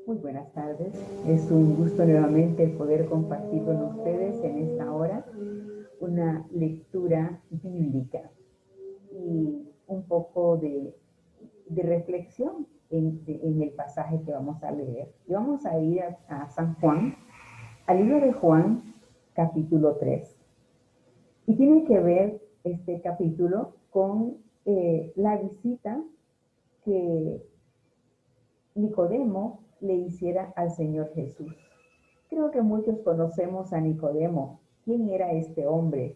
Muy buenas tardes. Es un gusto nuevamente poder compartir con ustedes en esta hora una lectura bíblica y un poco de reflexión en el pasaje que vamos a leer. Y vamos a ir a San Juan, al libro de Juan, capítulo 3. Y tiene que ver este capítulo con la visita que Nicodemo le hiciera al Señor Jesús. Creo que muchos conocemos a Nicodemo. ¿Quién era este hombre?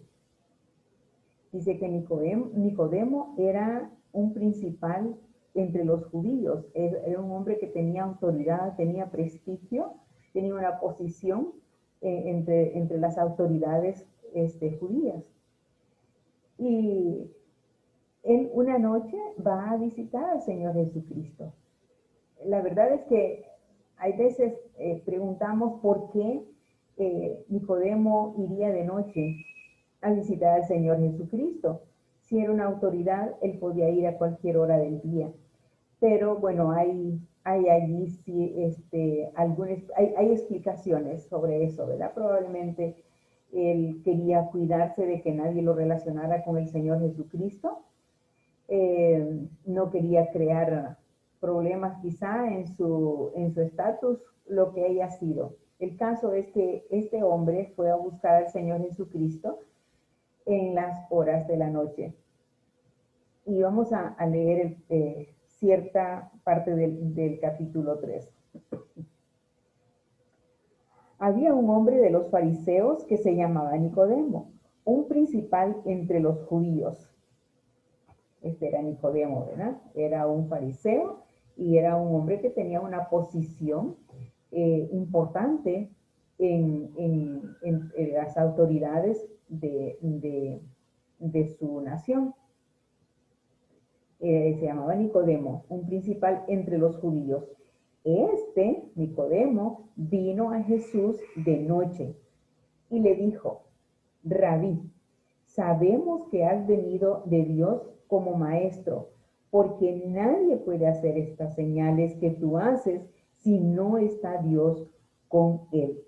Dice que Nicodemo era un principal entre los judíos. Era un hombre que tenía autoridad, tenía prestigio, tenía una posición entre las autoridades judías. Y él una noche va a visitar al Señor Jesucristo. La verdad es que hay veces preguntamos por qué Nicodemo iría de noche a visitar al Señor Jesucristo. Si era una autoridad, él podía ir a cualquier hora del día. Pero bueno, hay allí sí, hay explicaciones sobre eso, ¿verdad? Probablemente él quería cuidarse de que nadie lo relacionara con el Señor Jesucristo. No quería crear problemas quizá en su estatus, lo que haya sido. El caso es que este hombre fue a buscar al Señor Jesucristo en las horas de la noche. Y vamos a leer cierta parte del capítulo 3. Había un hombre de los fariseos que se llamaba Nicodemo, un principal entre los judíos. Este era Nicodemo, ¿verdad? Era un fariseo y era un hombre que tenía una posición importante en las autoridades de su nación. Se llamaba Nicodemo, un principal entre los judíos. Nicodemo, vino a Jesús de noche y le dijo: Rabí, sabemos que has venido de Dios como maestro, porque nadie puede hacer estas señales que tú haces si no está Dios con él.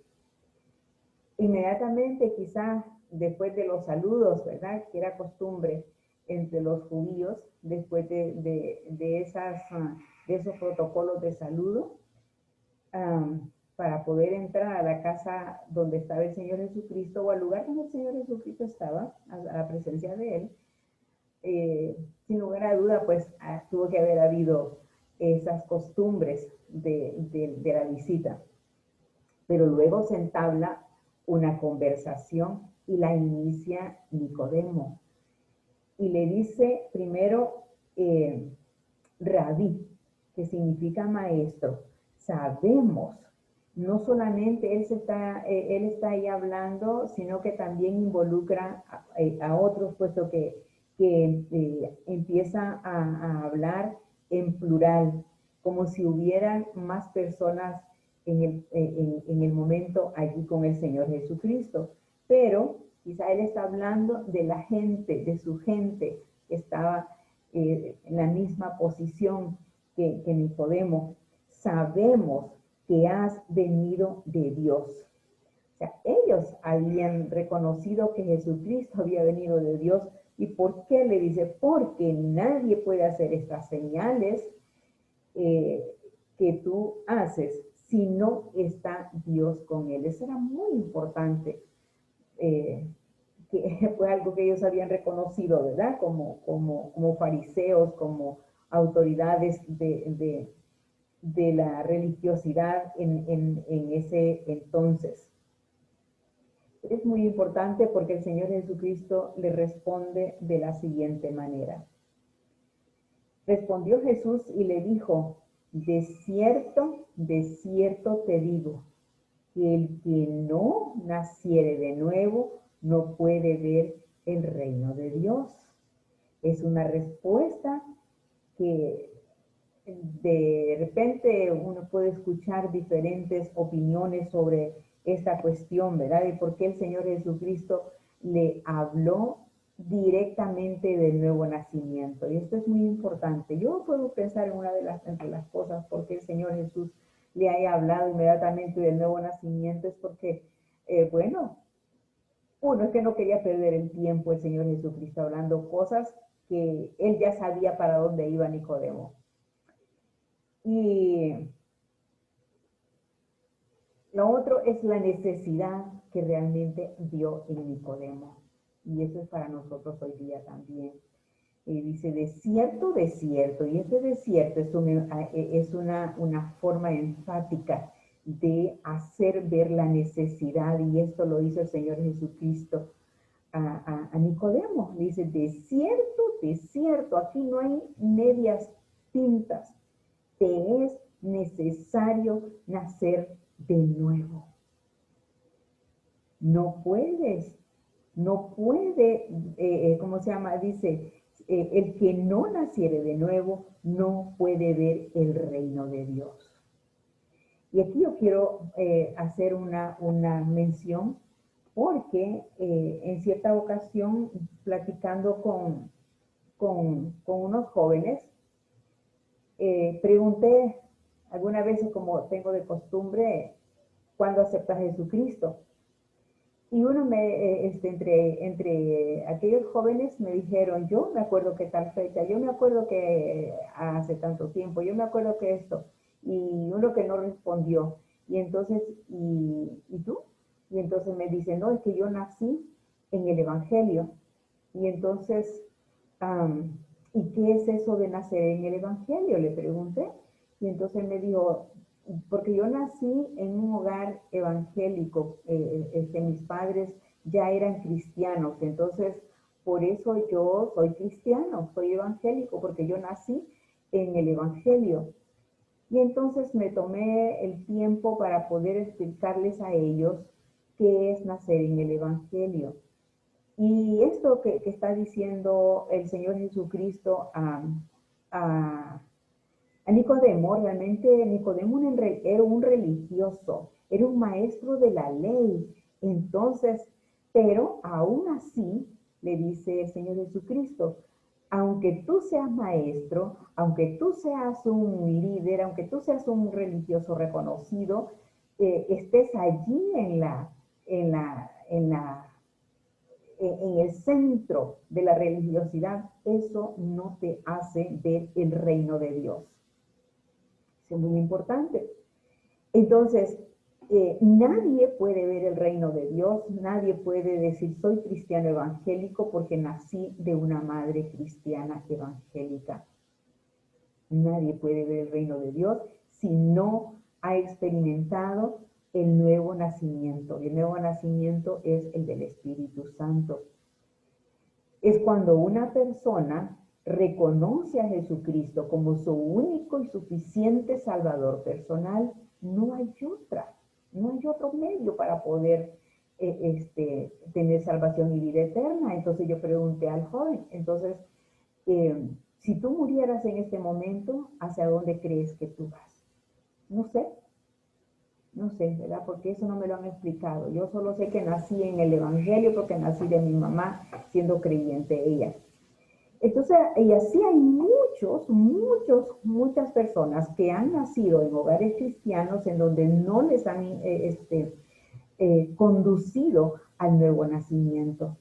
Inmediatamente, quizás después de los saludos, ¿verdad? Que era costumbre entre los judíos, después de esos protocolos de saludo, para poder entrar a la casa donde estaba el Señor Jesucristo o al lugar donde el Señor Jesucristo estaba, a la presencia de Él, sin lugar a duda, pues tuvo que haber habido esas costumbres de la visita. Pero luego se entabla una conversación y la inicia Nicodemo. Y le dice primero, Rabí, que significa maestro. Sabemos, no solamente él está ahí hablando, sino que también involucra a otros, puesto que empieza a hablar en plural, como si hubieran más personas en el momento allí con el Señor Jesucristo. Pero quizá él está hablando de la gente, de su gente, que estaba en la misma posición que Nicodemo. Sabemos que has venido de Dios. O sea, ellos habían reconocido que Jesucristo había venido de Dios. ¿Y por qué le dice? Porque nadie puede hacer estas señales que tú haces si no está Dios con él. Eso era muy importante. Que fue algo que ellos habían reconocido, ¿verdad? Como fariseos, como autoridades de la religiosidad en ese entonces. Es muy importante porque el Señor Jesucristo le responde de la siguiente manera. Respondió Jesús y le dijo: de cierto te digo, que el que no naciere de nuevo no puede ver el reino de Dios. Es una respuesta que de repente uno puede escuchar diferentes opiniones sobre esta cuestión, ¿verdad? Y por qué el Señor Jesucristo le habló directamente del nuevo nacimiento. Y esto es muy importante. Yo puedo pensar en una de las cosas por qué el Señor Jesús le haya hablado inmediatamente del nuevo nacimiento es porque, bueno, uno es que no quería perder el tiempo el Señor Jesucristo hablando cosas que él ya sabía para dónde iba Nicodemo. Y lo otro es la necesidad que realmente vio en Nicodemo. Y eso es para nosotros hoy día también. Dice, desierto, desierto. Y este desierto es una forma enfática de hacer ver la necesidad. Y esto lo hizo el Señor Jesucristo a Nicodemo. Dice, desierto, desierto. Aquí no hay medias tintas. Te es necesario nacer de nuevo. No puedes, no puede, ¿cómo se llama? Dice, el que no naciere de nuevo no puede ver el reino de Dios. Y aquí yo quiero hacer una mención porque en cierta ocasión, platicando con unos jóvenes, pregunté algunas veces, como tengo de costumbre, ¿cuándo aceptas a Jesucristo? Y entre aquellos jóvenes me dijeron, yo me acuerdo que tal fecha, yo me acuerdo que hace tanto tiempo, yo me acuerdo que esto, y uno que no respondió, y entonces, ¿y tú? Y entonces me dice, no, es que yo nací en el Evangelio, y entonces, um, ¿y qué es eso de nacer en el Evangelio? Le pregunté, y entonces me dijo, porque yo nací en un hogar evangélico, mis padres ya eran cristianos, entonces por eso yo soy cristiano, soy evangélico, porque yo nací en el Evangelio. Y entonces me tomé el tiempo para poder explicarles a ellos qué es nacer en el Evangelio. Y esto que está diciendo el Señor Jesucristo a Nicodemo, realmente Nicodemo era un religioso, era un maestro de la ley. Entonces, pero aún así, le dice el Señor Jesucristo, aunque tú seas maestro, aunque tú seas un líder, aunque tú seas un religioso reconocido, estés allí en el centro de la religiosidad, eso no te hace ver el reino de Dios. Es muy importante. Entonces, nadie puede ver el reino de Dios, nadie puede decir soy cristiano evangélico porque nací de una madre cristiana evangélica. Nadie puede ver el reino de Dios si no ha experimentado el nuevo nacimiento. El nuevo nacimiento es el del Espíritu Santo. Es cuando una persona reconoce a Jesucristo como su único y suficiente Salvador personal. No hay otro medio para poder tener salvación y vida eterna. Entonces yo pregunté al joven, entonces, si tú murieras en este momento, ¿hacia dónde crees que tú vas? No sé, ¿verdad? Porque eso no me lo han explicado. Yo solo sé que nací en el Evangelio porque nací de mi mamá siendo creyente ella. Entonces, y así hay muchas personas que han nacido en hogares cristianos en donde no les han conducido al nuevo nacimiento.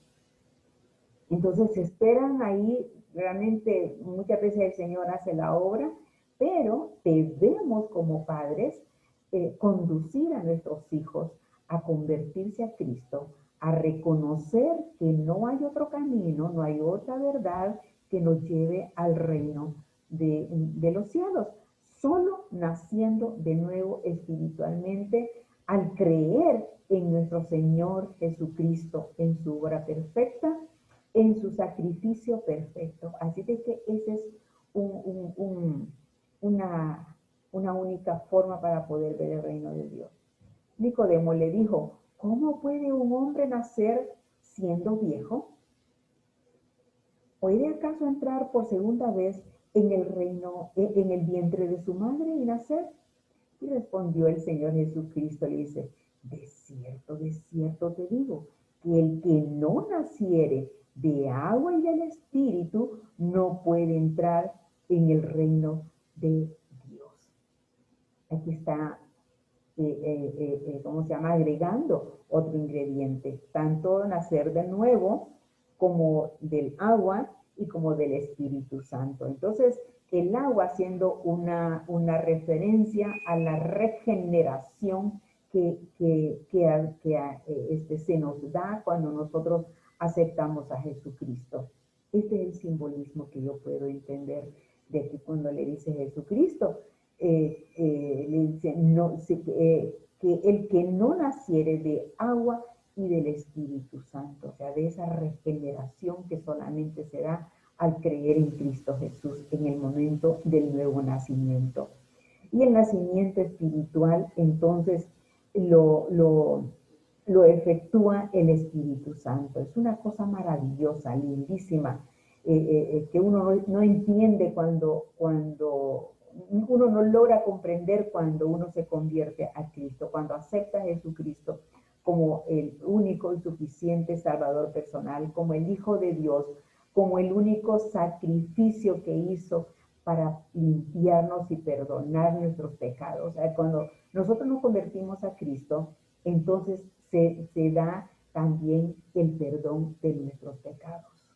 Entonces, esperan ahí, realmente muchas veces el Señor hace la obra, pero debemos como padres conducir a nuestros hijos a convertirse a Cristo, a reconocer que no hay otro camino, no hay otra verdad que nos lleve al reino de los cielos. Solo naciendo de nuevo espiritualmente, al creer en nuestro Señor Jesucristo, en su obra perfecta, en su sacrificio perfecto. Así de que esa es una única forma para poder ver el reino de Dios. Nicodemo le dijo, ¿cómo puede un hombre nacer siendo viejo? ¿Puede acaso entrar por segunda vez en el reino, en el vientre de su madre y nacer? Y respondió el Señor Jesucristo, le dice, de cierto te digo, que el que no naciere de agua y del Espíritu no puede entrar en el reino de Dios. aquí está, ¿cómo se llama? Agregando otro ingrediente, tanto nacer de nuevo como del agua y como del Espíritu Santo. Entonces, el agua siendo una referencia a la regeneración que se nos da cuando nosotros aceptamos a Jesucristo. Este es el simbolismo que yo puedo entender de que cuando le dice Jesucristo, le dice no, que el que no naciere de agua y del Espíritu Santo, o sea, de esa regeneración que solamente se da al creer en Cristo Jesús en el momento del nuevo nacimiento. Y el nacimiento espiritual, entonces, lo efectúa el Espíritu Santo. Es una cosa maravillosa, lindísima, que uno no entiende cuando uno no logra comprender cuando uno se convierte a Cristo, cuando acepta a Jesucristo como el único y suficiente Salvador personal, como el Hijo de Dios, como el único sacrificio que hizo para limpiarnos y perdonar nuestros pecados. O sea, cuando nosotros nos convertimos a Cristo, entonces se da también el perdón de nuestros pecados,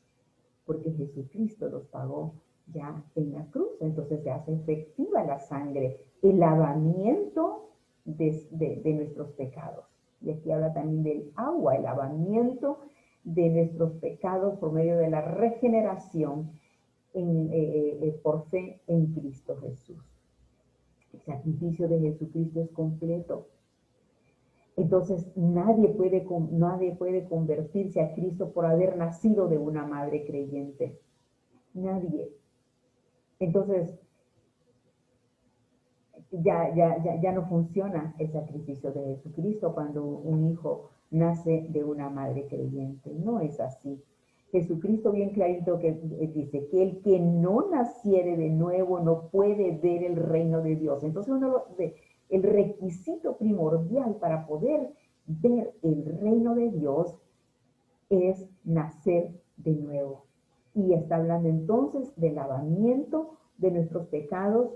porque Jesucristo los pagó ya en la cruz. Entonces se hace efectiva la sangre, el lavamiento de nuestros pecados. Y aquí habla también del agua, el lavamiento de nuestros pecados por medio de la regeneración por fe en Cristo Jesús. El sacrificio de Jesucristo es completo. Entonces nadie puede convertirse a Cristo por haber nacido de una madre creyente. Nadie. Entonces ya no funciona el sacrificio de Jesucristo cuando un hijo nace de una madre creyente. No es así. Jesucristo bien clarito que dice que el que no naciere de nuevo no puede ver el reino de Dios. Entonces el requisito primordial para poder ver el reino de Dios es nacer de nuevo. Y está hablando entonces del lavamiento de nuestros pecados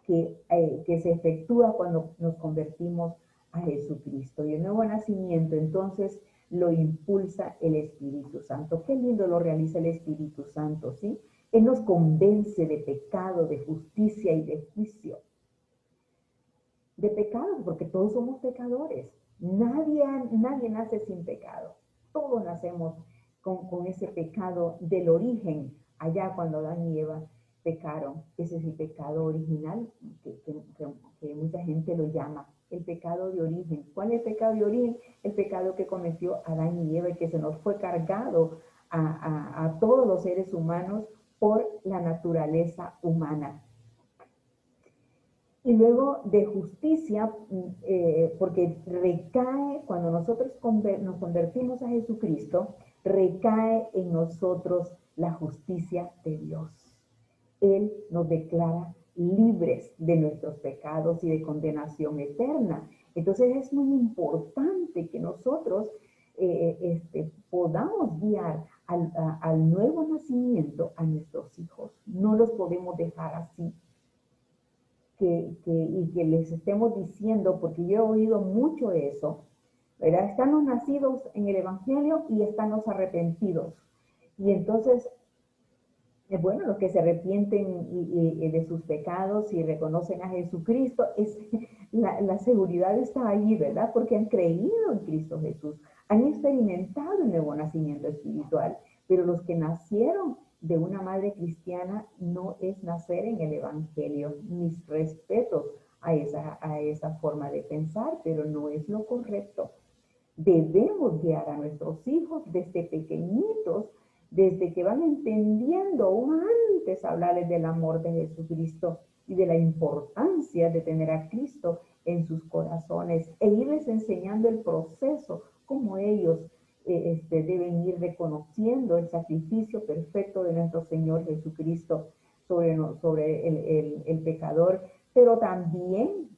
que se efectúa cuando nos convertimos a Jesucristo. Y el nuevo nacimiento entonces lo impulsa el Espíritu Santo. Qué lindo lo realiza el Espíritu Santo, ¿sí? Él nos convence de pecado, de justicia y de juicio. De pecado, porque todos somos pecadores. Nadie nace sin pecado. Todos nacemos con ese pecado del origen, allá cuando Adán y Eva pecaron. Ese es el pecado original que mucha gente lo llama el pecado de origen. ¿Cuál es el pecado de origen? El pecado que cometió Adán y Eva y que se nos fue cargado a todos los seres humanos por la naturaleza humana. Y luego de justicia, porque recae, cuando nosotros nos convertimos a Jesucristo, recae en nosotros la justicia de Dios. Él nos declara libres de nuestros pecados y de condenación eterna. Entonces es muy importante que nosotros podamos guiar al nuevo nacimiento a nuestros hijos. No los podemos dejar así. Y que les estemos diciendo, porque yo he oído mucho eso, ¿verdad? Están los nacidos en el Evangelio y están los arrepentidos. Y entonces, bueno, los que se arrepienten de sus pecados y reconocen a Jesucristo, la seguridad está ahí, ¿verdad? Porque han creído en Cristo Jesús, han experimentado el nuevo nacimiento espiritual, pero los que nacieron de una madre cristiana no es nacer en el Evangelio. Mis respetos a esa forma de pensar, pero no es lo correcto. Debemos guiar a nuestros hijos desde pequeñitos, desde que van entendiendo, aún antes, hablarles del amor de Jesucristo y de la importancia de tener a Cristo en sus corazones e irles enseñando el proceso, como ellos deben ir reconociendo el sacrificio perfecto de nuestro Señor Jesucristo sobre el pecador, pero también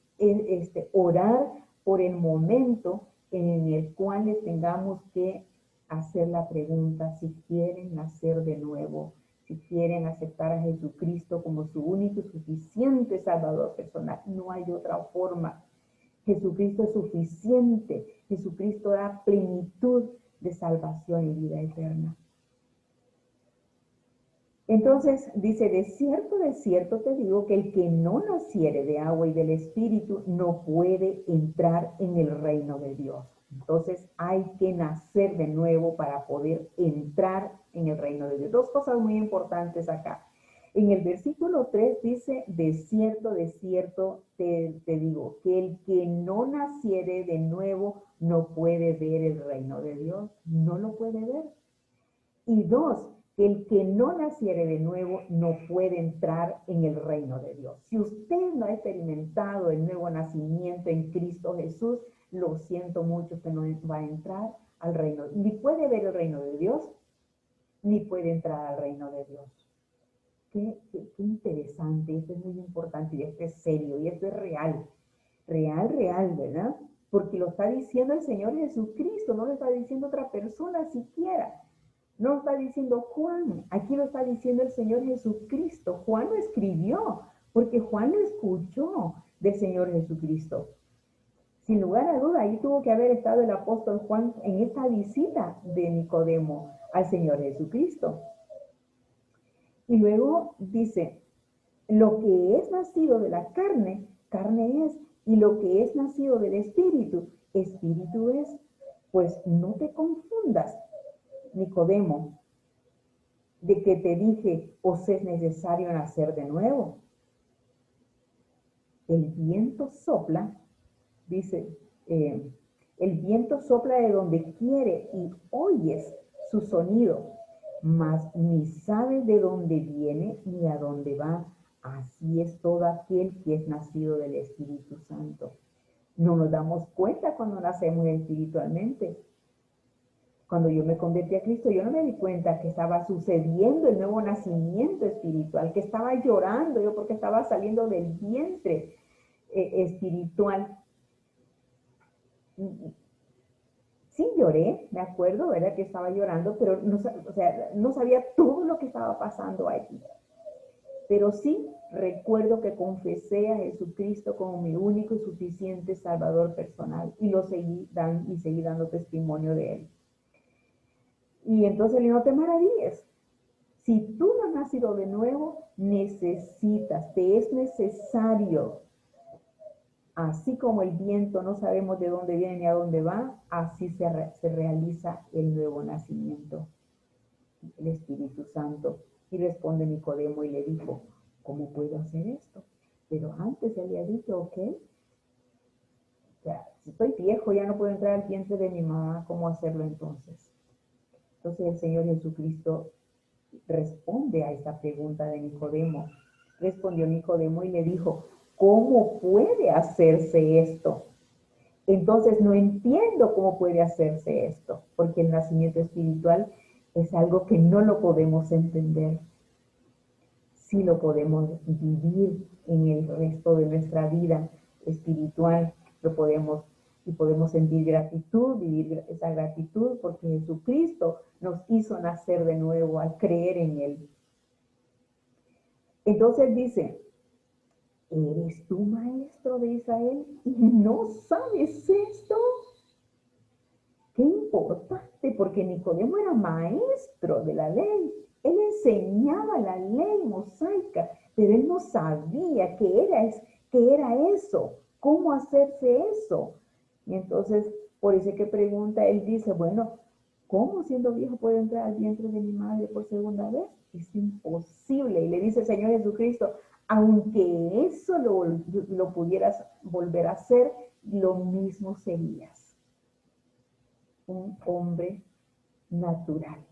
orar por el momento en el cual les tengamos que hacer la pregunta si quieren nacer de nuevo, que quieren aceptar a Jesucristo como su único y suficiente Salvador personal. No hay otra forma. Jesucristo es suficiente. Jesucristo da plenitud de salvación y vida eterna. Entonces dice, de cierto te digo que el que no naciere de agua y del Espíritu no puede entrar en el reino de Dios. Entonces hay que nacer de nuevo para poder entrar en el reino de Dios. Dos cosas muy importantes acá. En el versículo 3 dice, de cierto te digo, que el que no naciere de nuevo no puede ver el reino de Dios. No lo puede ver. Y dos, que el que no naciere de nuevo no puede entrar en el reino de Dios. Si usted no ha experimentado el nuevo nacimiento en Cristo Jesús, lo siento mucho que no va a entrar al reino. Ni puede ver el reino de Dios, ni puede entrar al reino de Dios. Qué interesante, esto es muy importante y esto es serio y esto es real. Real, ¿verdad? Porque lo está diciendo el Señor Jesucristo, no lo está diciendo otra persona siquiera. No lo está diciendo Juan, aquí lo está diciendo el Señor Jesucristo. Juan lo escribió, porque Juan lo escuchó del Señor Jesucristo. Sin lugar a duda, ahí tuvo que haber estado el apóstol Juan en esta visita de Nicodemo al Señor Jesucristo. Y luego dice, lo que es nacido de la carne, carne es, y lo que es nacido del Espíritu, Espíritu es. Pues no te confundas, Nicodemo, de que te dije, os es necesario nacer de nuevo. El viento sopla, dice, el viento sopla de donde quiere y oyes su sonido, mas ni sabes de dónde viene ni a dónde va. Así es todo aquel que es nacido del Espíritu Santo. No nos damos cuenta cuando nacemos espiritualmente. Cuando yo me convertí a Cristo, yo no me di cuenta que estaba sucediendo el nuevo nacimiento espiritual, que estaba llorando yo porque estaba saliendo del vientre espiritual. Sí lloré, me acuerdo, ¿verdad? Que estaba llorando, pero no, o sea, no sabía todo lo que estaba pasando allí. Pero sí recuerdo que confesé a Jesucristo como mi único y suficiente Salvador personal y seguí dando testimonio de él. Y entonces no te maravilles. Si tú no has nacido de nuevo, te es necesario, así como el viento no sabemos de dónde viene ni a dónde va, así se realiza el nuevo nacimiento, el Espíritu Santo. Y responde Nicodemo y le dijo, ¿cómo puedo hacer esto? Pero antes le había dicho, ok, o sea, si estoy viejo ya no puedo entrar al vientre de mi mamá, ¿cómo hacerlo entonces? Entonces el Señor Jesucristo responde a esta pregunta de Nicodemo. Respondió Nicodemo y le dijo, ¿cómo puede hacerse esto? Entonces no entiendo cómo puede hacerse esto, porque el nacimiento espiritual es algo que no lo podemos entender. Sí lo podemos vivir en el resto de nuestra vida espiritual, podemos sentir gratitud, vivir esa gratitud, porque Jesucristo nos hizo nacer de nuevo al creer en Él. Entonces dice, ¿eres tú maestro de Israel y no sabes esto? Qué importante, porque Nicodemo era maestro de la ley. Él enseñaba la ley mosaica, pero él no sabía qué era eso, cómo hacerse eso. Y entonces, por eso que pregunta, él dice, bueno, ¿cómo siendo viejo puedo entrar al vientre de mi madre por segunda vez? Es imposible. Y le dice el Señor Jesucristo, aunque eso lo pudieras volver a hacer, lo mismo serías un hombre natural.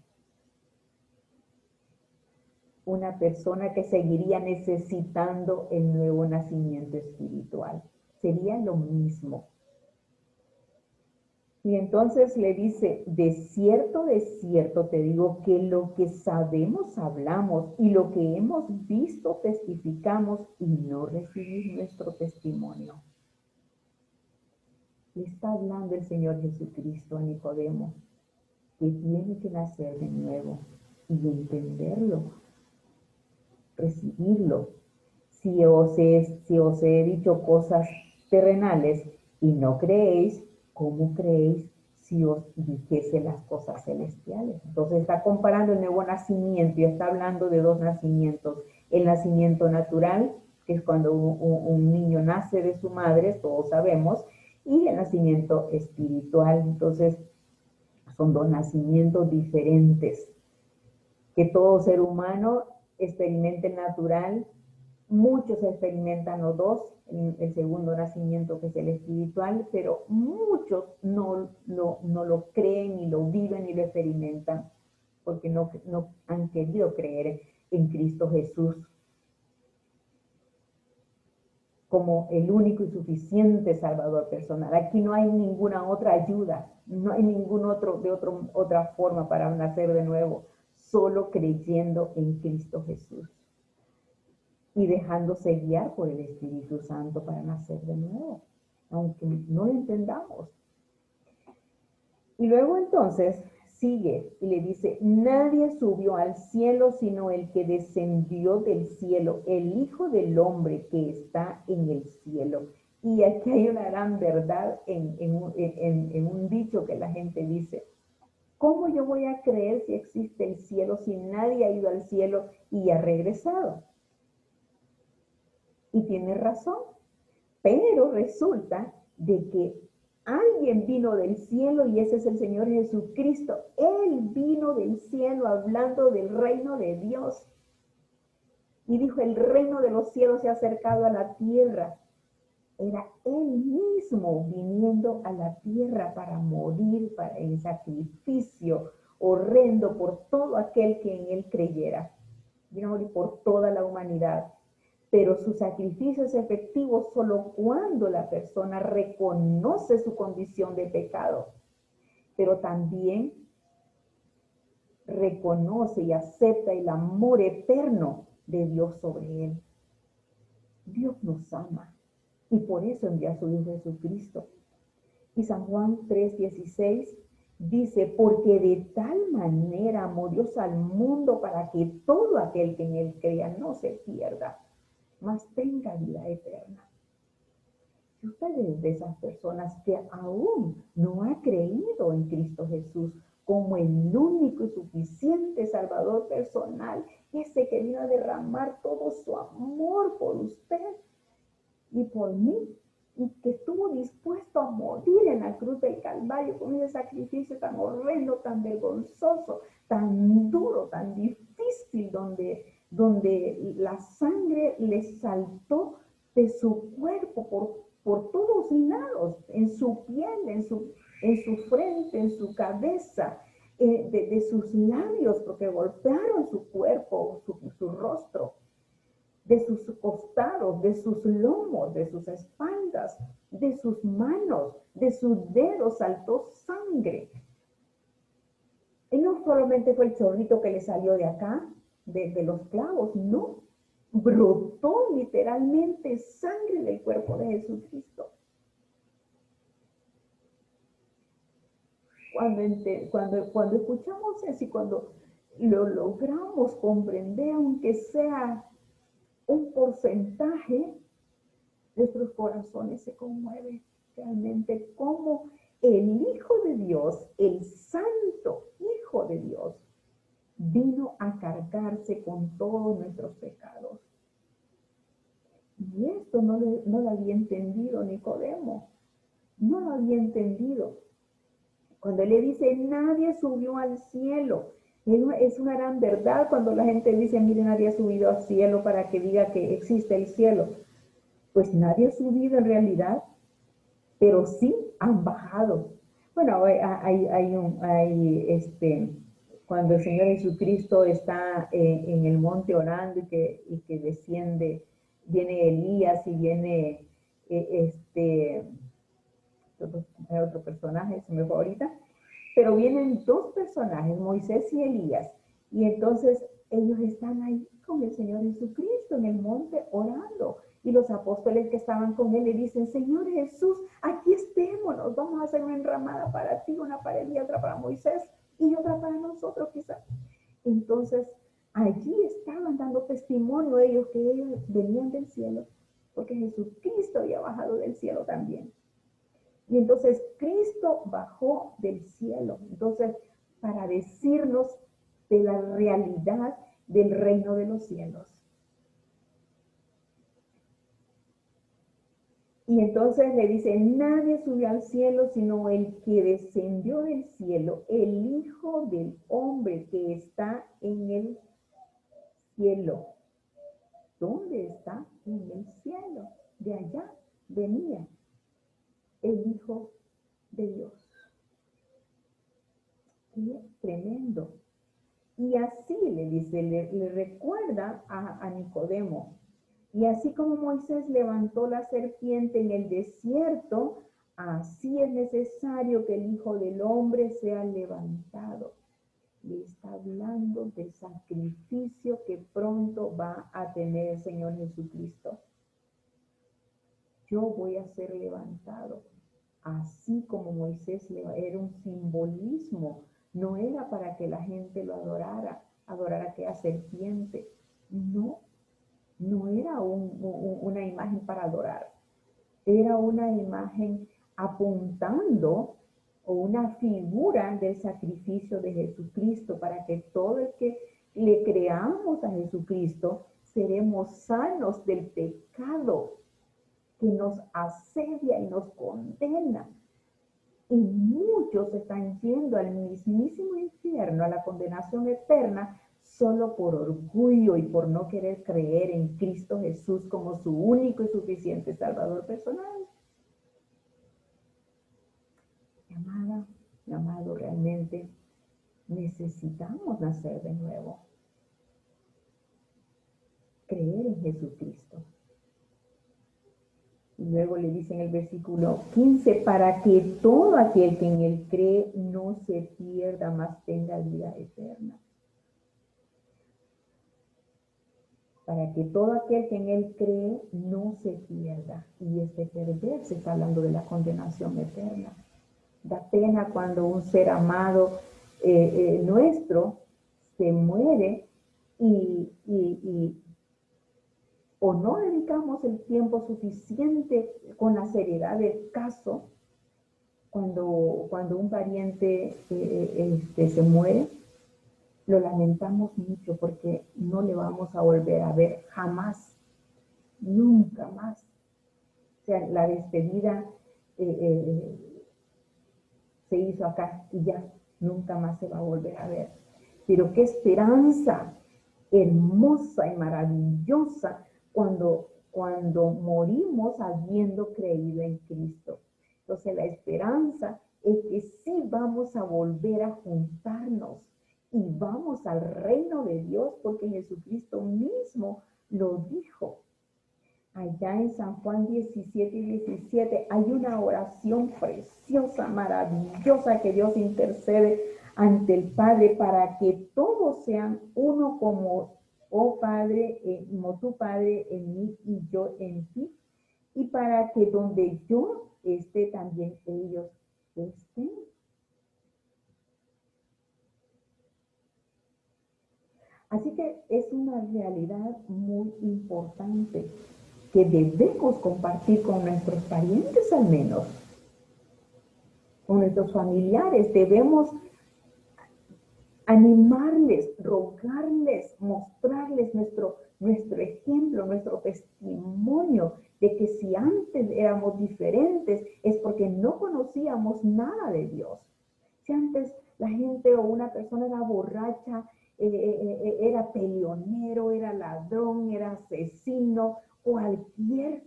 Una persona que seguiría necesitando el nuevo nacimiento espiritual. Sería lo mismo. Y entonces le dice, de cierto te digo que lo que sabemos hablamos y lo que hemos visto testificamos y no recibís nuestro testimonio. Le está hablando el Señor Jesucristo a Nicodemo, que tiene que nacer de nuevo y entenderlo. recibirlo. Si os he dicho cosas terrenales y no creéis, ¿cómo creéis si os dijese las cosas celestiales? Entonces está comparando el nuevo nacimiento y está hablando de dos nacimientos. El nacimiento natural, que es cuando un niño nace de su madre, todos sabemos, y el nacimiento espiritual. Entonces son dos nacimientos diferentes que todo ser humano experimenta el natural. Muchos experimentan los dos, el segundo nacimiento, que es el espiritual, pero muchos no lo creen, ni lo viven, ni lo experimentan, porque no han querido creer en Cristo Jesús como el único y suficiente Salvador personal. Aquí no hay ninguna otra ayuda, no hay otra forma para nacer de nuevo, solo creyendo en Cristo Jesús y dejándose guiar por el Espíritu Santo para nacer de nuevo, aunque no lo entendamos. Y luego entonces sigue y le dice, nadie subió al cielo sino el que descendió del cielo, el Hijo del Hombre que está en el cielo. Y aquí hay una gran verdad en un dicho que la gente dice, ¿cómo yo voy a creer si existe el cielo si nadie ha ido al cielo y ha regresado? Y tiene razón, pero resulta de que alguien vino del cielo y ese es el Señor Jesucristo. Él vino del cielo hablando del reino de Dios. Y dijo, el reino de los cielos se ha acercado a la tierra. Era Él mismo viniendo a la tierra para morir en sacrificio horrendo por todo aquel que en Él creyera. Vino a morir por toda la humanidad. Pero su sacrificio es efectivo solo cuando la persona reconoce su condición de pecado, pero también reconoce y acepta el amor eterno de Dios sobre él. Dios nos ama y por eso envía a su Hijo Jesucristo. Y San Juan 3:16 dice, porque de tal manera amó Dios al mundo para que todo aquel que en él crea no se pierda, mas tenga vida eterna. Si usted es de esas personas que aún no ha creído en Cristo Jesús como el único y suficiente Salvador personal, ese que vino a derramar todo su amor por usted y por mí, y que estuvo dispuesto a morir en la cruz del Calvario con ese sacrificio tan horrendo, tan vergonzoso, tan duro, tan difícil, donde la sangre le saltó de su cuerpo por todos lados, en su piel, en su frente, en su cabeza, de sus labios, porque golpearon su cuerpo, su rostro, de sus costados, de sus lomos, de sus espaldas, de sus manos, de sus dedos saltó sangre. Y no solamente fue el chorrito que le salió de acá, de los clavos, no. Brotó literalmente sangre del cuerpo de Jesucristo. Cuando escuchamos eso y cuando lo logramos comprender, aunque sea un porcentaje, nuestros corazones se conmueven realmente como el Hijo de Dios, el Santo Hijo de Dios, vino a cargarse con todos nuestros pecados. Y esto no lo había entendido Nicodemo, no lo había entendido. Cuando él le dice, nadie subió al cielo, es una gran verdad cuando la gente dice, mire, nadie ha subido al cielo para que diga que existe el cielo. Pues nadie ha subido en realidad, pero sí han bajado. Bueno, cuando el Señor Jesucristo está en el monte orando y que desciende, viene Elías y viene otro personaje, se me fue ahorita, pero vienen dos personajes, Moisés y Elías, y entonces ellos están ahí con el Señor Jesucristo en el monte orando, y los apóstoles que estaban con él le dicen, Señor Jesús, aquí estémonos, vamos a hacer una enramada para ti, una para Elías, otra para Moisés, y otra para nosotros quizás. Entonces allí estaban dando testimonio ellos que ellos venían del cielo, porque Jesucristo había bajado del cielo también. Y entonces Cristo bajó del cielo, entonces para decirnos de la realidad del reino de los cielos. Y entonces le dice, nadie subió al cielo sino el que descendió del cielo, el Hijo del Hombre que está en el cielo. ¿Dónde está? En el cielo. De allá venía el Hijo de Dios. Qué tremendo. Y así le dice, le recuerda a Nicodemo. Y así como Moisés levantó la serpiente en el desierto, así es necesario que el Hijo del Hombre sea levantado. Le está hablando del sacrificio que pronto va a tener el Señor Jesucristo. Yo voy a ser levantado. Así como Moisés era un simbolismo, no era para que la gente lo adorara a aquella serpiente. No, no era una imagen para adorar. Era una imagen apuntando o una figura del sacrificio de Jesucristo para que todo el que le creamos a Jesucristo seremos sanos del pecado que nos asedia y nos condena. Y muchos están yendo al mismísimo infierno, a la condenación eterna, solo por orgullo y por no querer creer en Cristo Jesús como su único y suficiente Salvador personal. Mi amada, mi amado, realmente necesitamos nacer de nuevo. Creer en Jesucristo. Y luego le dice en el versículo 15, para que todo aquel que en él cree no se pierda, mas tenga vida eterna. Para que todo aquel que en él cree no se pierda. Y perderse está hablando de la condenación eterna. Da pena cuando un ser amado nuestro se muere y o no dedicamos el tiempo suficiente con la seriedad del caso cuando un pariente se muere, lo lamentamos mucho porque no le vamos a volver a ver jamás, nunca más. O sea, la despedida se hizo acá y ya, nunca más se va a volver a ver. Pero qué esperanza hermosa y maravillosa cuando morimos habiendo creído en Cristo. Entonces la esperanza es que sí vamos a volver a juntarnos y vamos al reino de Dios porque Jesucristo mismo lo dijo. Allá en San Juan 17 y 17 hay una oración preciosa, maravillosa que Dios intercede ante el Padre para que todos sean uno como, oh Padre, como tu Padre en mí y yo en ti, y para que donde yo esté también ellos estén. Así que es una realidad muy importante que debemos compartir con nuestros parientes al menos, con nuestros familiares. Debemos animarles, rogarles, mostrarles nuestro ejemplo, nuestro testimonio de que si antes éramos diferentes es porque no conocíamos nada de Dios. Si antes la gente o una persona era borracha, era peleonero, era ladrón, era asesino, cualquier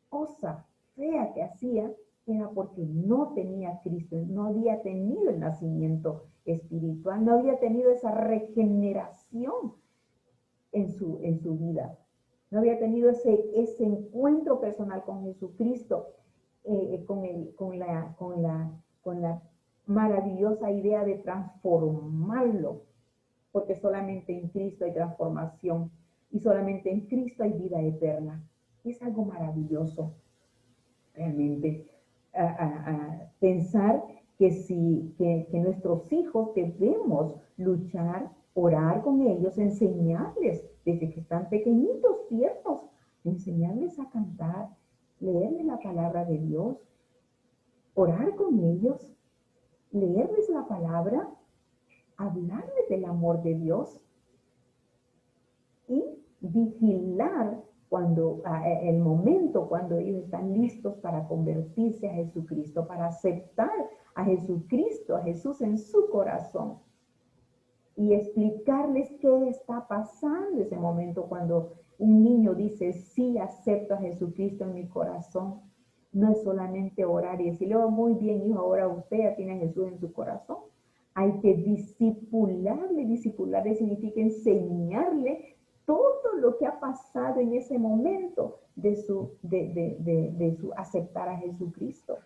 cosa fea que hacía era porque no tenía a Cristo, no había tenido el nacimiento espiritual, no había tenido esa regeneración en su vida, no había tenido ese encuentro personal con Jesucristo, con la maravillosa idea de transformarlo, porque solamente en Cristo hay transformación y solamente en Cristo hay vida eterna. Es algo maravilloso, realmente, pensar que nuestros hijos debemos luchar orar con ellos, enseñarles desde que están pequeñitos, tiernos, enseñarles a cantar, leerles la palabra de Dios, orar con ellos, leerles la palabra, hablarles del amor de Dios y vigilar cuando el momento cuando ellos están listos para convertirse a Jesucristo, para aceptar a Jesucristo, a Jesús en su corazón, y explicarles qué está pasando ese momento cuando un niño dice, sí, acepto a Jesucristo en mi corazón. No es solamente orar y decirle, oh, muy bien, hijo, ahora usted ya tiene a Jesús en su corazón. Hay que disipularle. Disipularle significa enseñarle todo lo que ha pasado en ese momento de su aceptar a Jesucristo.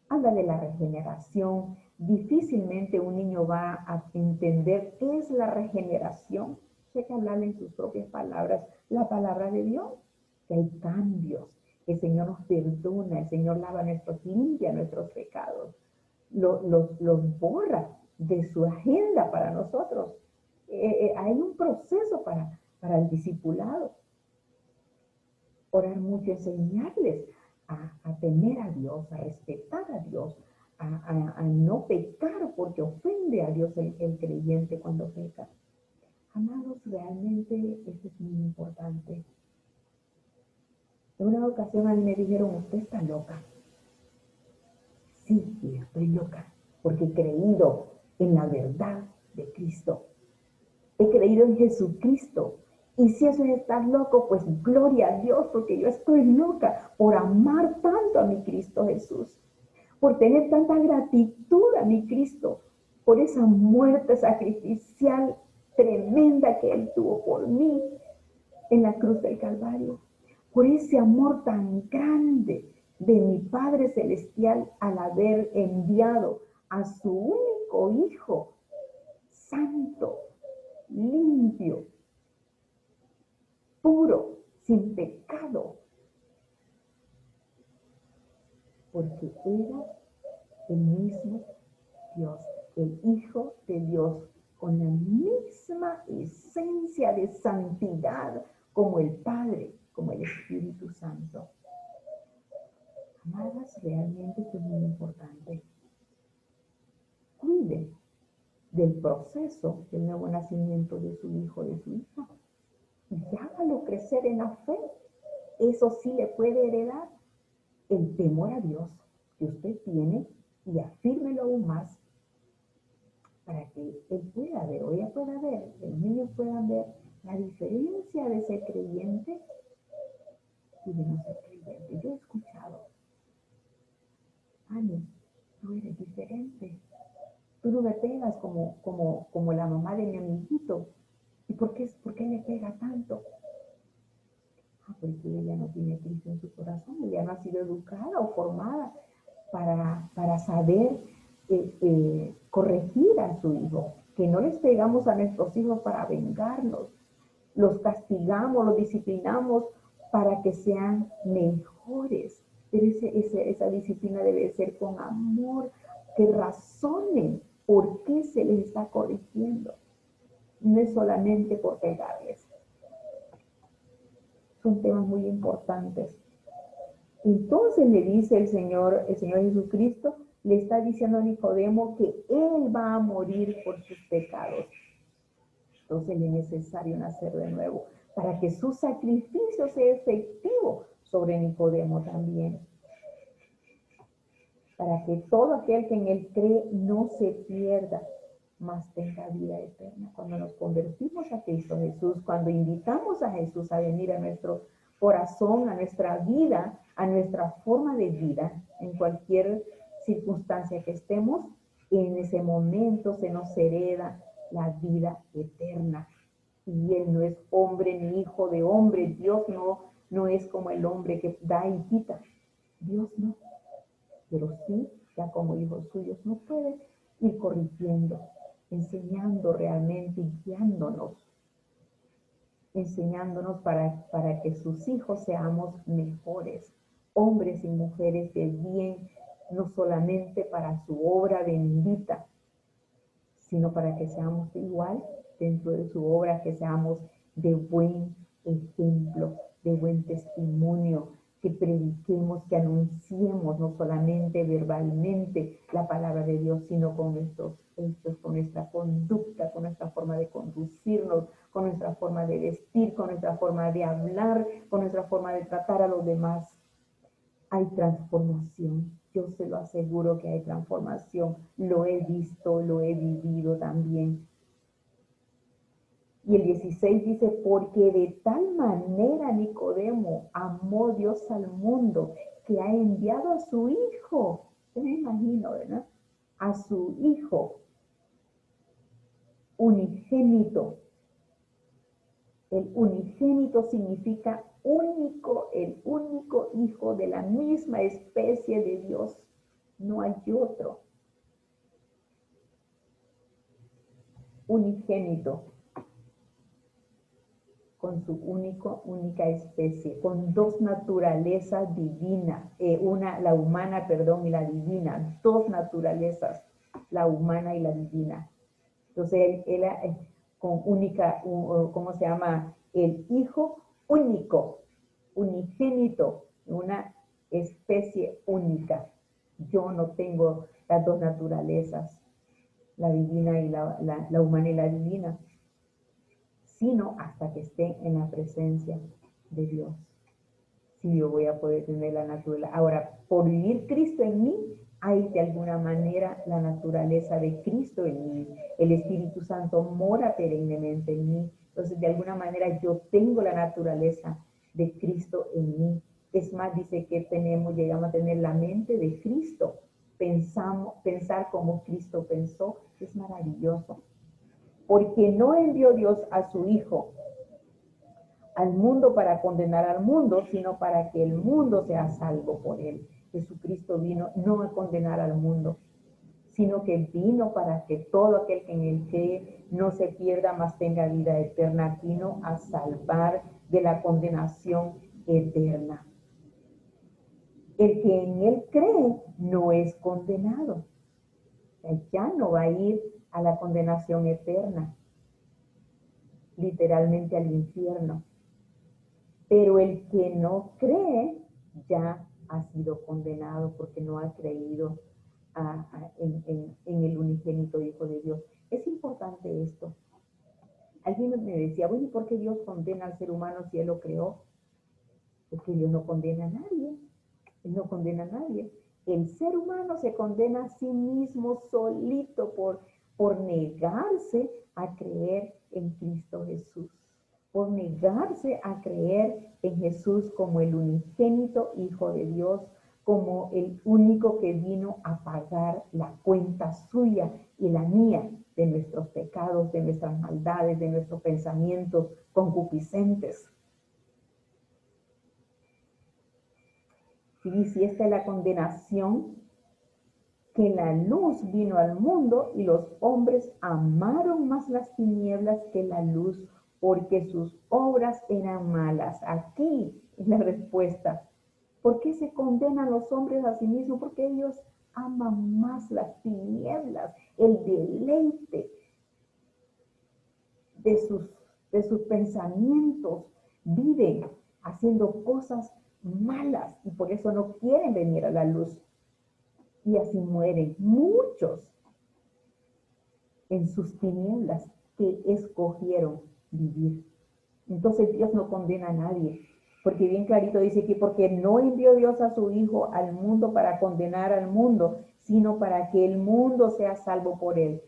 Habla de la regeneración. Difícilmente un niño va a entender qué es la regeneración. Hay que hablarle en sus propias palabras, la palabra de Dios, que hay cambios. El Señor nos perdona, el Señor lava limpia nuestros pecados, los borra de su agenda para nosotros. Hay un proceso para el discipulado. Orar mucho, enseñarles a temer a Dios, a respetar a Dios, a no pecar porque ofende a Dios el creyente cuando peca. Amados, realmente esto es muy importante. En una ocasión a mí me dijeron, usted está loca. Sí, estoy loca, porque he creído en la verdad de Cristo. He creído en Jesucristo. Y si eso es estar loco, pues gloria a Dios, porque yo estoy loca por amar tanto a mi Cristo Jesús, por tener tanta gratitud a mi Cristo, por esa muerte sacrificial tremenda que Él tuvo por mí en la cruz del Calvario, por ese amor tan grande de mi Padre Celestial al haber enviado a su único Hijo, santo, limpio, puro, sin pecado, porque era el mismo Dios, el Hijo de Dios, con la misma esencia de santidad como el Padre, como el Espíritu Santo. Amadas, realmente esto es muy importante. Cuiden del proceso del nuevo nacimiento de su hijo, de su hija. Y hágalo crecer en la fe. Eso sí le puede heredar el temor a Dios que usted tiene, y afírmelo aún más para que él pueda ver, o ella pueda ver, los niños puedan ver la diferencia de ser creyente y de no ser creyente. Yo he escuchado, Ani, tú eres diferente. Tú no me pegas como la mamá de mi amiguito. ¿Y por qué le pega tanto? Porque ella no tiene Cristo en su corazón, ella no ha sido educada o formada para saber corregir a su hijo. Que no les pegamos a nuestros hijos para vengarnos, los castigamos, los disciplinamos para que sean mejores. Pero esa disciplina debe ser con amor, que razonen por qué se les está corrigiendo. No es solamente por pegarles. Son temas muy importantes. Entonces le dice el Señor Jesucristo, le está diciendo a Nicodemo que Él va a morir por sus pecados. Entonces es necesario nacer de nuevo para que su sacrificio sea efectivo sobre Nicodemo también. Para que todo aquel que en Él cree no se pierda, mas tenga vida eterna. Cuando nos convertimos a Cristo Jesús, cuando invitamos a Jesús a venir a nuestro corazón, a nuestra vida, a nuestra forma de vida, en cualquier circunstancia que estemos, en ese momento se nos hereda la vida eterna. Y Él no es hombre ni hijo de hombre. Dios no es como el hombre que da y quita. Dios no. Pero sí, ya como hijos suyos, nos puede ir corrigiendo, enseñando realmente y enseñándonos para que sus hijos seamos mejores, hombres y mujeres de bien, no solamente para su obra bendita, sino para que seamos igual dentro de su obra, que seamos de buen ejemplo, de buen testimonio, que prediquemos, que anunciemos no solamente verbalmente la palabra de Dios, sino con nuestros hechos, con nuestra conducta, con nuestra forma de conducirnos, con nuestra forma de vestir, con nuestra forma de hablar, con nuestra forma de tratar a los demás. Hay transformación. Yo se lo aseguro que hay transformación. Lo he visto, lo he vivido también. Y el 16 dice, porque de tal manera Nicodemo amó Dios al mundo, que ha enviado a su Hijo. Yo me imagino, ¿verdad? A su Hijo unigénito. El unigénito significa único, el único hijo de la misma especie de Dios. No hay otro. Unigénito. Con su única especie, con dos naturalezas divinas, la humana, perdón, y la divina, dos naturalezas, la humana y la divina. Entonces, él con única, ¿cómo se llama? El hijo único, unigénito, una especie única. Yo no tengo las dos naturalezas, la divina y la humana y la divina, sino hasta que esté en la presencia de Dios. Si yo voy a poder tener la naturaleza. Ahora, por vivir Cristo en mí, hay de alguna manera la naturaleza de Cristo en mí. El Espíritu Santo mora perennemente en mí. Entonces, de alguna manera, yo tengo la naturaleza de Cristo en mí. Es más, dice que llegamos a tener la mente de Cristo. Pensar como Cristo pensó, es maravilloso. Porque no envió Dios a su Hijo al mundo para condenar al mundo, sino para que el mundo sea salvo por él. Jesucristo vino no a condenar al mundo, sino que vino para que todo aquel que en él cree no se pierda, mas tenga vida eterna. Vino a salvar de la condenación eterna. El que en él cree no es condenado. Ya no va a ir a la condenación eterna, literalmente al infierno. Pero el que no cree ya ha sido condenado porque no ha creído en el unigénito Hijo de Dios. Es importante esto. Alguien me decía, bueno, ¿y por qué Dios condena al ser humano si Él lo creó? Porque Dios no condena a nadie. Él no condena a nadie. El ser humano se condena a sí mismo solito por negarse a creer en Cristo Jesús, por negarse a creer en Jesús como el unigénito Hijo de Dios, como el único que vino a pagar la cuenta suya y la mía de nuestros pecados, de nuestras maldades, de nuestros pensamientos concupiscentes. Y si esta es la condenación, que la luz vino al mundo y los hombres amaron más las tinieblas que la luz, porque sus obras eran malas. Aquí es la respuesta. ¿Por qué se condenan los hombres a sí mismos? Porque ellos aman más las tinieblas, el deleite de sus pensamientos. Viven haciendo cosas malas y por eso no quieren venir a la luz. Y así mueren muchos en sus tinieblas que escogieron vivir. Entonces Dios no condena a nadie, porque bien clarito dice que porque no envió Dios a su Hijo al mundo para condenar al mundo, sino para que el mundo sea salvo por él.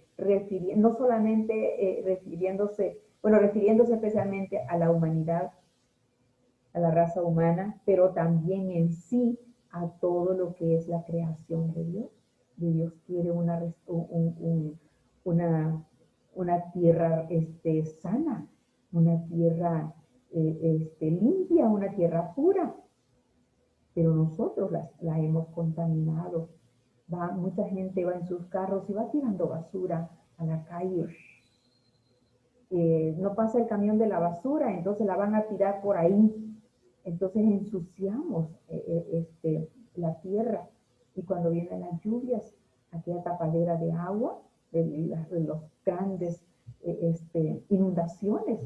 No solamente refiriéndose especialmente a la humanidad, a la raza humana, pero también en sí a todo lo que es la creación de Dios. Y Dios quiere una tierra sana, una tierra limpia, una tierra pura. Pero nosotros la hemos contaminado. Mucha gente va en sus carros y va tirando basura a la calle. No pasa el camión de la basura, entonces la van a tirar por ahí. Entonces ensuciamos la tierra y cuando vienen las lluvias, aquella tapadera de agua los grandes inundaciones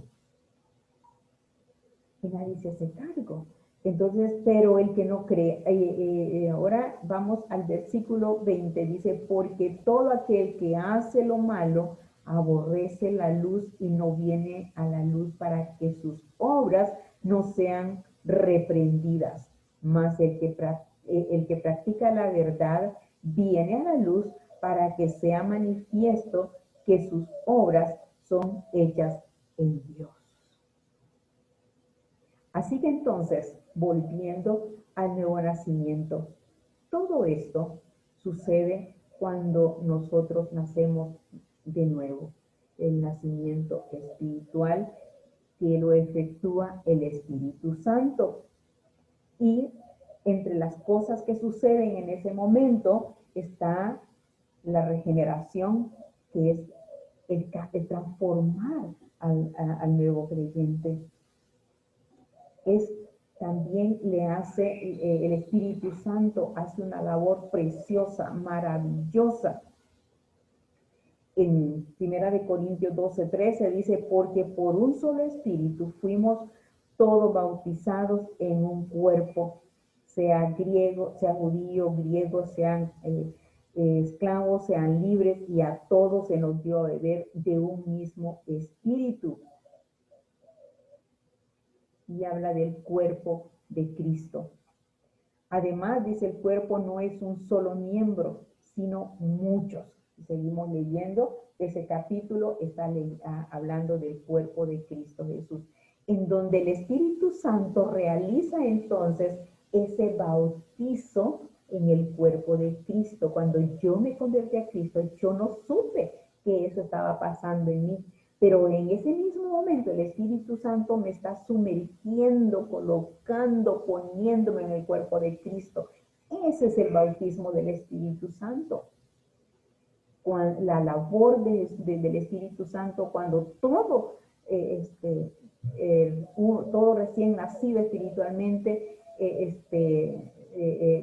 y nadie se hace cargo. Entonces, pero el que no cree, ahora vamos al versículo 20, dice, porque todo aquel que hace lo malo aborrece la luz y no viene a la luz para que sus obras no sean reprendidas. Mas el que practica la verdad viene a la luz para que sea manifiesto que sus obras son hechas en Dios. Así que entonces, volviendo al nuevo nacimiento, todo esto sucede cuando nosotros nacemos de nuevo. El nacimiento espiritual que lo efectúa el Espíritu Santo. Y entre las cosas que suceden en ese momento está la regeneración, que es el transformar al nuevo creyente. También le hace, el Espíritu Santo hace una labor preciosa, maravillosa. En 1 Corintios 12:13 dice, porque por un solo Espíritu fuimos todos bautizados en un cuerpo, sea griego, sea judío, griego, sean esclavos, sean libres, y a todos se nos dio a beber de un mismo Espíritu. Y habla del cuerpo de Cristo. Además, dice, el cuerpo no es un solo miembro, sino muchos. Seguimos leyendo, ese capítulo está hablando del cuerpo de Cristo Jesús, en donde el Espíritu Santo realiza entonces ese bautizo en el cuerpo de Cristo. Cuando yo me convertí a Cristo, yo no supe que eso estaba pasando en mí. Pero en ese mismo momento el Espíritu Santo me está sumergiendo, colocando, poniéndome en el cuerpo de Cristo. Ese es el bautismo del Espíritu Santo. La labor del Espíritu Santo cuando todo, todo recién nacido espiritualmente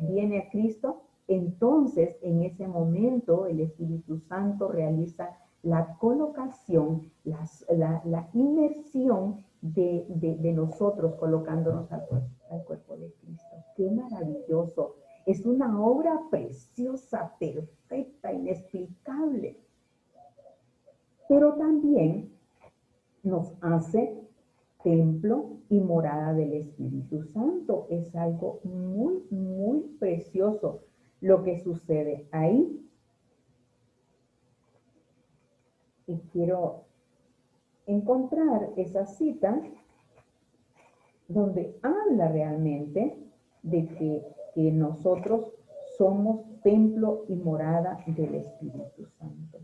viene a Cristo. Entonces, en ese momento, el Espíritu Santo realiza la colocación, la inmersión de nosotros colocándonos al cuerpo de Cristo. ¡Qué maravilloso! Es una obra preciosa, perfecta, inexplicable. Pero también nos hace templo y morada del Espíritu Santo. Es algo muy, muy precioso lo que sucede ahí. Y quiero encontrar esa cita donde habla realmente de que nosotros somos templo y morada del Espíritu Santo.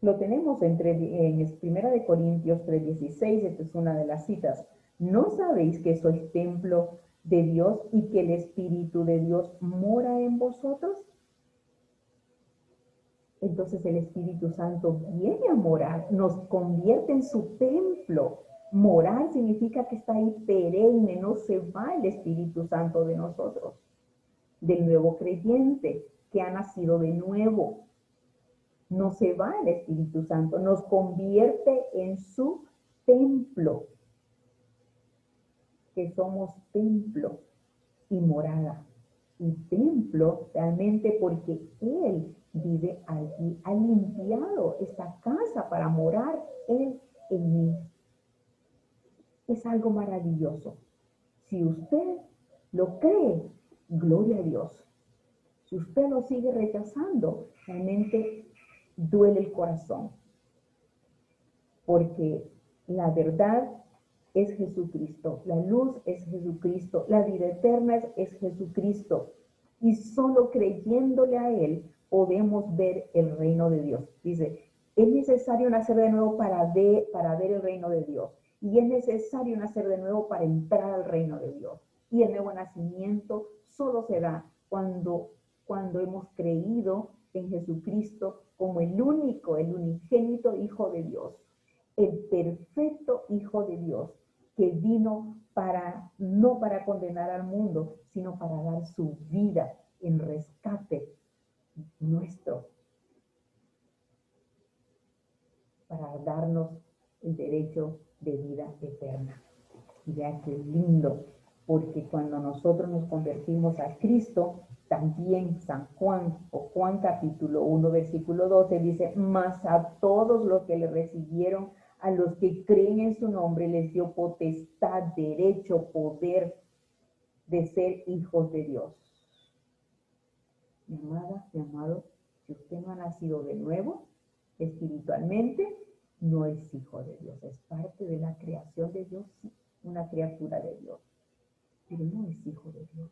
Lo tenemos en 1 Corintios 3:16, esta es una de las citas. ¿No sabéis que sois templo de Dios y que el Espíritu de Dios mora en vosotros? Entonces el Espíritu Santo viene a morar, nos convierte en su templo. Morar significa que está ahí perenne, no se va el Espíritu Santo de nosotros, del nuevo creyente que ha nacido de nuevo. No se va el Espíritu Santo, nos convierte en su templo, que somos templo y morada. Y templo realmente porque Él vive allí, ha limpiado esta casa para morar Él en mí. Es algo maravilloso. Si usted lo cree, gloria a Dios. Si usted lo sigue rechazando, realmente duele el corazón. Porque la verdad es Jesucristo, la luz es Jesucristo, la vida eterna es Jesucristo. Y solo creyéndole a Él podemos ver el reino de Dios. Dice, es necesario nacer de nuevo para ver el reino de Dios. Y es necesario nacer de nuevo para entrar al reino de Dios. Y el nuevo nacimiento solo se da cuando hemos creído en Jesucristo como el único, el unigénito Hijo de Dios, el perfecto Hijo de Dios, que vino no para condenar al mundo, sino para dar su vida en rescate nuestro para darnos el derecho de vida eterna. Ya que lindo, porque cuando nosotros nos convertimos a Cristo, también San Juan, o Juan capítulo 1, versículo 12, dice, mas a todos los que le recibieron, a los que creen en su nombre, les dio potestad, derecho, poder de ser hijos de Dios. Mi amada, mi amado, si usted no ha nacido de nuevo, espiritualmente, no es hijo de Dios, es parte de la creación de Dios, sí, una criatura de Dios, pero no es hijo de Dios.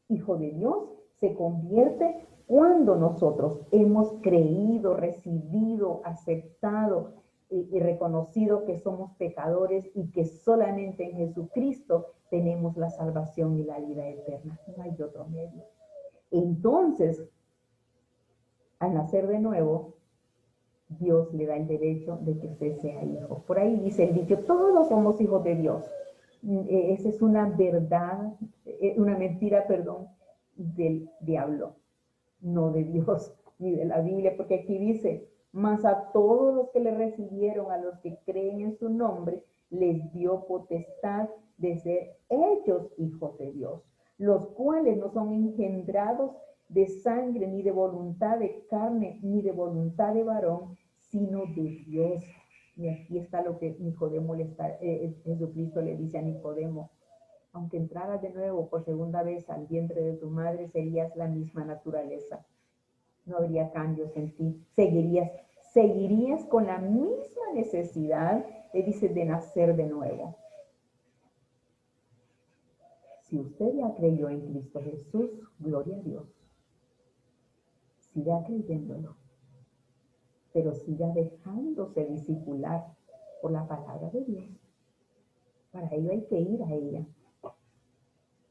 Hijo de Dios se convierte cuando nosotros hemos creído, recibido, aceptado y reconocido que somos pecadores y que solamente en Jesucristo tenemos la salvación y la vida eterna. No hay otro medio. Entonces, al nacer de nuevo, Dios le da el derecho de que usted sea hijo. Por ahí dice el dicho, todos somos hijos de Dios. Esa es una verdad, una mentira, perdón, del diablo, no de Dios ni de la Biblia, porque aquí dice, mas a todos los que le recibieron, a los que creen en su nombre, les dio potestad de ser hechos hijos de Dios, los cuales no son engendrados de sangre, ni de voluntad de carne, ni de voluntad de varón, sino de Dios. Y aquí está lo que Nicodemo Jesucristo le dice a Nicodemo, aunque entraras de nuevo por segunda vez al vientre de tu madre, serías la misma naturaleza. No habría cambios en ti. Seguirías con la misma necesidad, dice, de nacer de nuevo. Si usted ya creyó en Cristo Jesús, gloria a Dios. Siga creyéndolo, pero siga dejándose discipular por la palabra de Dios. Para ello hay que ir a ella.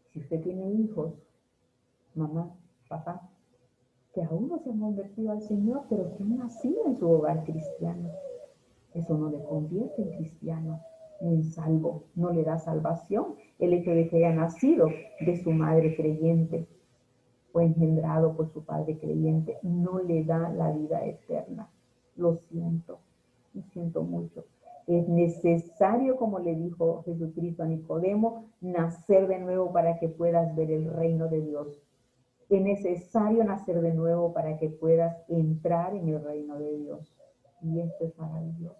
Si usted tiene hijos, mamá, papá, que aún no se han convertido al Señor, pero que han nacido en su hogar cristiano, eso no le convierte en cristiano ni en salvo, no le da salvación el hecho de que haya nacido de su madre creyente o engendrado por su padre creyente, no le da la vida eterna. Lo siento mucho. Es necesario, como le dijo Jesucristo a Nicodemo, nacer de nuevo para que puedas ver el reino de Dios. Es necesario nacer de nuevo para que puedas entrar en el reino de Dios. Y esto es maravilloso.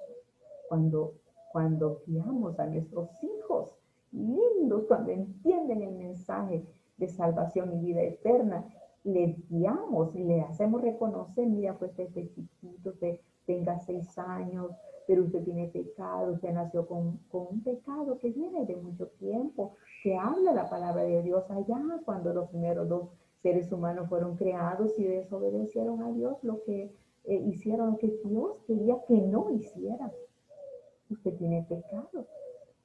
Cuando guiamos a nuestros hijos lindos, cuando entienden el mensaje de salvación y vida eterna, les guiamos y les hacemos reconocer, mira, pues este chiquito, usted tenga 6 años, pero usted tiene pecado, usted nació con un pecado que viene de mucho tiempo, que habla la palabra de Dios allá cuando los primeros 2 seres humanos fueron creados y desobedecieron a Dios, lo que hicieron lo que Dios quería que no hicieran. Usted tiene pecado,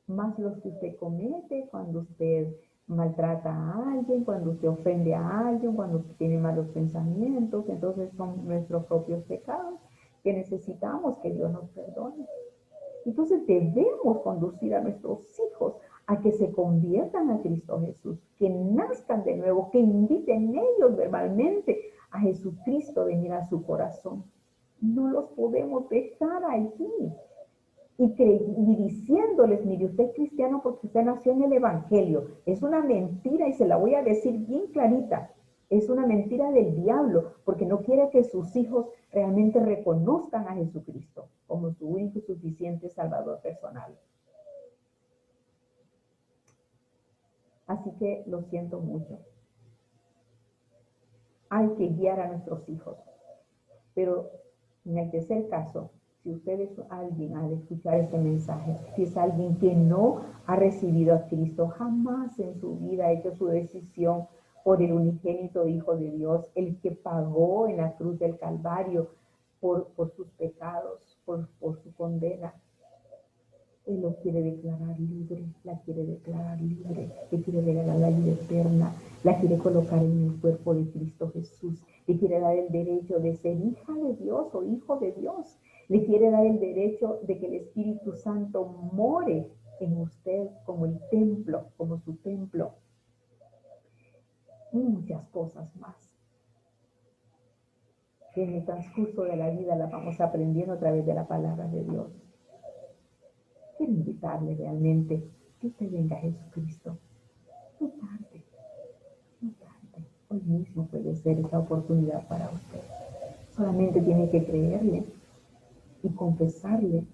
más los que usted comete cuando usted maltrata a alguien, cuando usted ofende a alguien, cuando usted tiene malos pensamientos, entonces son nuestros propios pecados que necesitamos que Dios nos perdone. Entonces debemos conducir a nuestros hijos a que se conviertan a Cristo Jesús, que nazcan de nuevo, que inviten ellos verbalmente a Jesucristo a venir a su corazón. No los podemos dejar allí y diciéndoles, mire, usted es cristiano porque usted nació en el Evangelio. Es una mentira y se la voy a decir bien clarita. Es una mentira del diablo porque no quiere que sus hijos realmente reconozcan a Jesucristo como su único y suficiente Salvador personal. Así que lo siento mucho. Hay que guiar a nuestros hijos. Pero en el tercer caso, si usted es alguien al escuchar este mensaje, si es alguien que no ha recibido a Cristo, jamás en su vida ha hecho su decisión por el unigénito Hijo de Dios, el que pagó en la cruz del Calvario por sus pecados, por su condena, Él lo quiere declarar libre, la quiere declarar libre, le quiere regalar la vida eterna, la quiere colocar en el cuerpo de Cristo Jesús, le quiere dar el derecho de ser hija de Dios o hijo de Dios, le quiere dar el derecho de que el Espíritu Santo more en usted como el templo, como su templo, y muchas cosas más. que en el transcurso de la vida la vamos aprendiendo a través de la palabra de Dios. Quiero invitarle realmente que usted venga a Jesucristo. No tarde, no tarde. Hoy mismo puede ser esa oportunidad para usted. Solamente tiene que creerle y confesarle,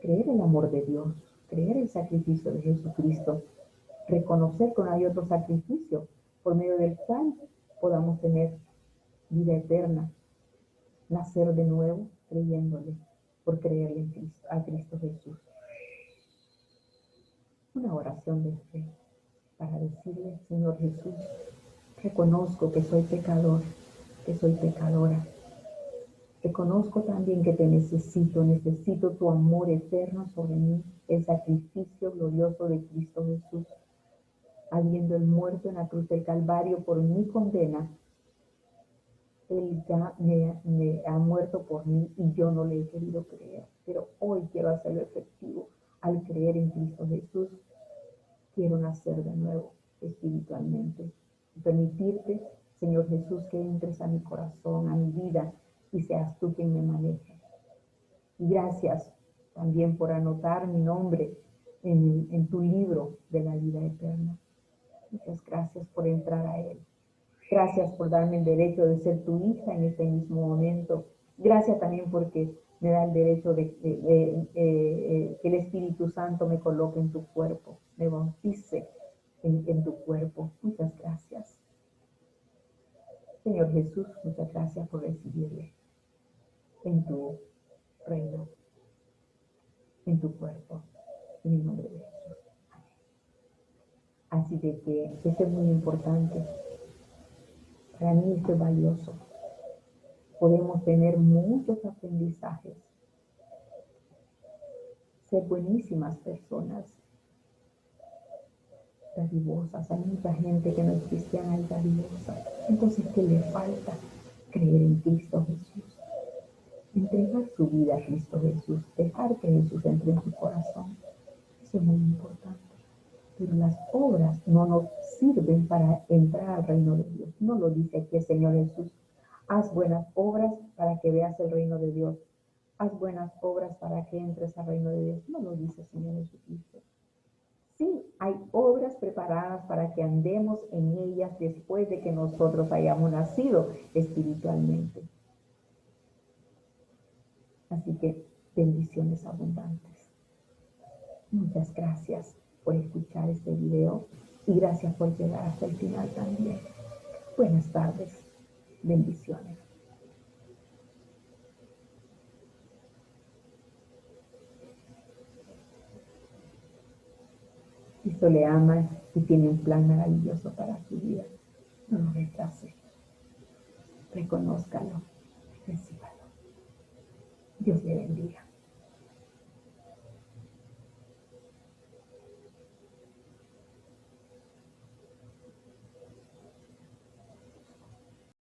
creer el amor de Dios, creer el sacrificio de Jesucristo, reconocer que no hay otro sacrificio por medio del cual podamos tener vida eterna, nacer de nuevo creyéndole, por creerle en Cristo, a Cristo Jesús. Una oración de fe para decirle: Señor Jesús, reconozco que soy pecador, que soy pecadora. Reconozco también que te necesito tu amor eterno sobre mí, el sacrificio glorioso de Cristo Jesús. Habiendo Él muerto en la cruz del Calvario por mi condena, Él ya me ha muerto por mí y yo no le he querido creer. Pero hoy quiero hacerlo efectivo. Al creer en Cristo Jesús, quiero nacer de nuevo espiritualmente. Permitirte, Señor Jesús, que entres a mi corazón, a mi vida, y seas tú quien me maneje. Y gracias también por anotar mi nombre en tu libro de la vida eterna. Muchas gracias por entrar a él. Gracias por darme el derecho de ser tu hija en este mismo momento. Gracias también porque me da el derecho de que el Espíritu Santo me coloque en tu cuerpo, me bautice en tu cuerpo. Muchas gracias. Señor Jesús, muchas gracias por recibirle en tu reino, en tu cuerpo, en el nombre de Jesús. Amén. Así de que esto es muy importante. Para mí esto es valioso. Podemos tener muchos aprendizajes, ser buenísimas personas, dadivosas. Hay mucha gente que no es cristiana y dadivosa. Entonces, ¿qué le falta? Creer en Cristo Jesús. Entregar su vida a Cristo Jesús. Dejar que Jesús entre en su corazón. Eso es muy importante. Pero las obras no nos sirven para entrar al reino de Dios. No lo dice aquí el Señor Jesús. Haz buenas obras para que veas el reino de Dios. Haz buenas obras para que entres al reino de Dios. No lo dice el Señor Jesucristo. Sí, hay obras preparadas para que andemos en ellas después de que nosotros hayamos nacido espiritualmente. Así que bendiciones abundantes. Muchas gracias por escuchar este video y gracias por llegar hasta el final también. Buenas tardes. Bendiciones. Cristo le ama y tiene un plan maravilloso para su vida. No lo rechace. Reconózcalo. Recíbalo. Dios le bendiga.